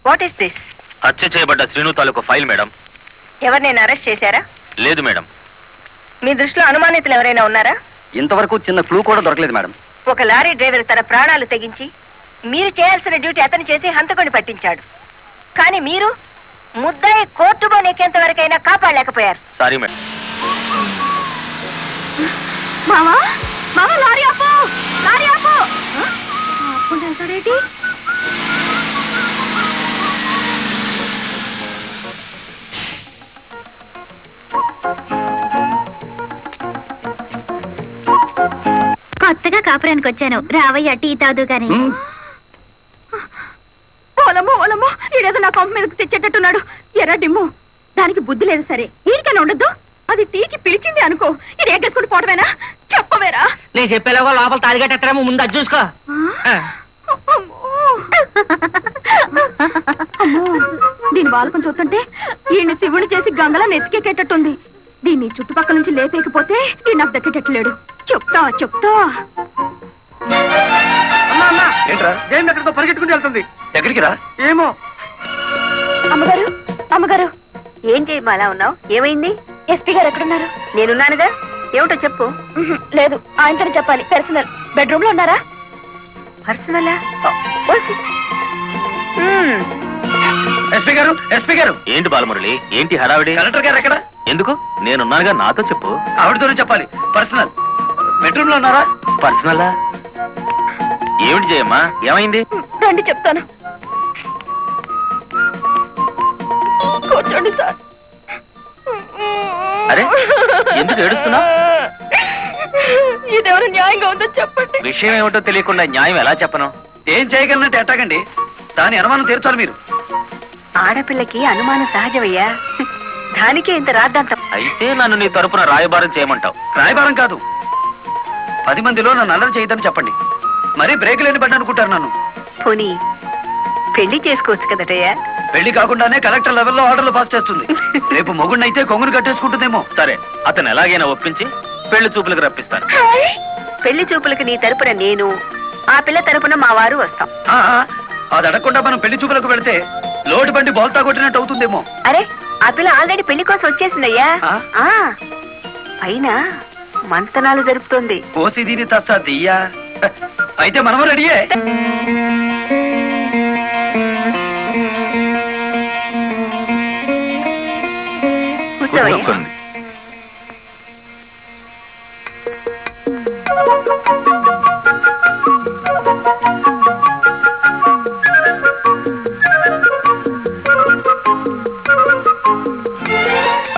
What is this? హత్య చేయబడ్డ శ్రీను తాలూకు ఫైల్ మేడం. ఎవరినైనా అరెస్ట్ చేశారా? లేదు మేడం. మీ దృష్టిలో అనుమానితులు ఎవరైనా ఉన్నారా? ఇంతవరకు చిన్న క్లూ కూడా దొరకలేదు మేడం. ఒక లారీ డ్రైవర్ తన ప్రాణాలు తెగించి మీరు చేయాల్సిన డ్యూటీ అతను చేసి హంతకుని పట్టించాడు. కానీ మీరు ముద్దాయి కోర్టులో నెక్కేంత వరకైనా కాపాడలేకపోయారు. Sorry madam. మామా మామా లారీ ఆపు, లారీ ఆపు. ఆపుకుంటాడేంటి? కొత్తగా కాపురానికి వచ్చాను, రావయ్య టీ తాదు గాని. ఓలమ్మో ఓలమ్మో, ఈడేదో నా కొంప మీదకి తెచ్చేటట్టున్నాడు. ఎర్ర డిమ్ము, దానికి బుద్ధి లేదు. సరే ఈడికైనా ఉండద్దు, అది టీకి పిలిచింది అనుకో, ఇది ఎగ్గేసుకుని పోవడమేనా? చెప్పవేరా? నేను చెప్పేలాగా లోపల తాలిగట్టేమో ముందు అది చూసుకో. దీని బాలకం చూస్తుంటే ఈయన శివుని చేసి గంగలా నెత్తికెక్కేటట్టుంది. దీన్ని చుట్టుపక్కల నుంచి లేపేకపోతే ఈ నాకు దక్కేటట్లేడు. చెప్తా చెప్తా. ఏంట్రా జైన్ ఎక్కడితో పరిగెట్టుకుని వెళ్తుంది? ఎక్కడికి రా? ఏమో. అమ్మగారు అమ్మగారు, ఏం చేయమా అలా ఉన్నావు? ఏమైంది? ఎస్పీ గారు ఎక్కడున్నారు? నేనున్నానుగా, ఏమిటో చెప్పు. లేదు, ఆయనతో చెప్పాలి. పర్సనల్ బెడ్రూమ్ లో ఉన్నారా? పర్సనలా? ఎస్పీ గారు, ఎస్పీ గారు. ఏంటి బాలమురళి, ఏంటి హడావిడి? కలెక్టర్ గారు ఎక్కడ? ఎందుకు? నేనున్నానుగా, నాతో చెప్పు. ఆవిడతోనే చెప్పాలి. పర్సనల్ బెడ్రూమ్ లో ఉన్నారా? పర్సనలా? ఏమిటి చేయమ్మా, ఏమైంది? రండి చెప్తాను. కూర్చోండి సార్. అరే, ఎందుకు ఏడుస్తున్నావు? ఇదేమైనా న్యాయంగా ఉందో చెప్పండి. విషయం ఏమిటో తెలియకుండా న్యాయం ఎలా చెప్పను? ఏం చేయగలనంటే ఎట్టాగండి, దాని అనుమానం తీర్చాలి మీరు. ఆడపిల్లకి అనుమానం సహజమయ్యా, దానికే ఇంత రాద్దాంతం. అయితే నన్ను నీ తరపున రాయబారం చేయమంటావు? రాయబారం కాదు, 10 మందిలో నన్ను అల్లరి చేయదని చెప్పండి. మరీ బ్రేక్ లేని బండి అనుకుంటారు నన్ను. పోనీ పెళ్లి చేసుకోవచ్చు కదటయ్యా? పెళ్లి కాకుండానే కలెక్టర్ లెవెల్లో ఆర్డర్లు పాస్ చేస్తుంది. రేపు మొగుడినైతే కొంగును కట్టేసుకుంటుందేమో. సరే, అతను ఎలాగైనా ఒప్పించి పెళ్లి చూపులకు రప్పిస్తాను. పెళ్లి చూపులకు నీ తరపున నేను, ఆ పిల్ల తరపున మా వారు వస్తాం. అది అడగకుండా మనం పెళ్లి చూపులకు వెళితే లోటు బండి బోల్తా కొట్టినట్టు అవుతుందేమో. అరే, ఆ పిల్ల ఆల్రెడీ పెళ్లి కోసం వచ్చేసిందయ్యా. పైన మంతనాలు జరుపుతోంది. కోసి దీని తస్తా దియ్యా. అయితే మనము రెడీయే. కూర్చోవయ్యా.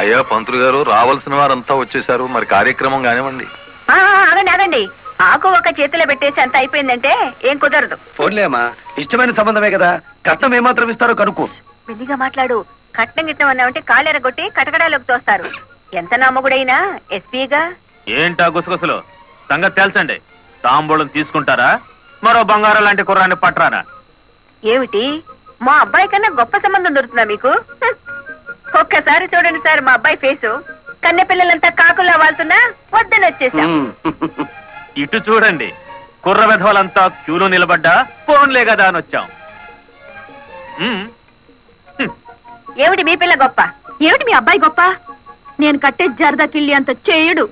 అయ్యా పంతులు గారు, రావాల్సిన వారంతా వచ్చేసారు, మరి కార్యక్రమం కానివ్వండి. అదండి అదండి, ఆకు ఒక చేతిలో పెట్టేసి అంత అయిపోయిందంటే ఏం కుదరదు. పోన్లేమ్మా, ఇష్టమైన సంబంధమే కదా, కట్నం ఏమాత్రం ఇస్తారో కనుక్కో. మెల్లిగా మాట్లాడు. కట్నం గిట్నం అన్నామంటే కాళ్ళెరగొట్టి కటకడాలోకి తోస్తారు. ఎంత నమ్మగుడైనా ఎస్పీగా. ఏంటా గుసగుసలు? సంగతి తెలుసండి. తాంబూలం తీసుకుంటారా, మరో బంగారం లాంటి కుర్రాన్ని పట్టరానా? ఏమిటి, మా అబ్బాయి కన్నా గొప్ప సంబంధం దొరుకుతుందా మీకు? ఒక్కసారి చూడండి సార్ మా అబ్బాయి ఫేసు. కన్నె పిల్లలంతా కాకులా వాళ్తున్నా వద్దని వచ్చేసాం. ఇటు చూడండి, కుర్ర విధవలంతా క్యూలో నిలబడ్డా ఫోన్లే కదా అని వచ్చాం. ఏమిటి మీ పిల్ల గొప్ప? ఏమిటి మీ అబ్బాయి గొప్ప? నేను కట్టే జరదా కిల్లి అంత చేయడు.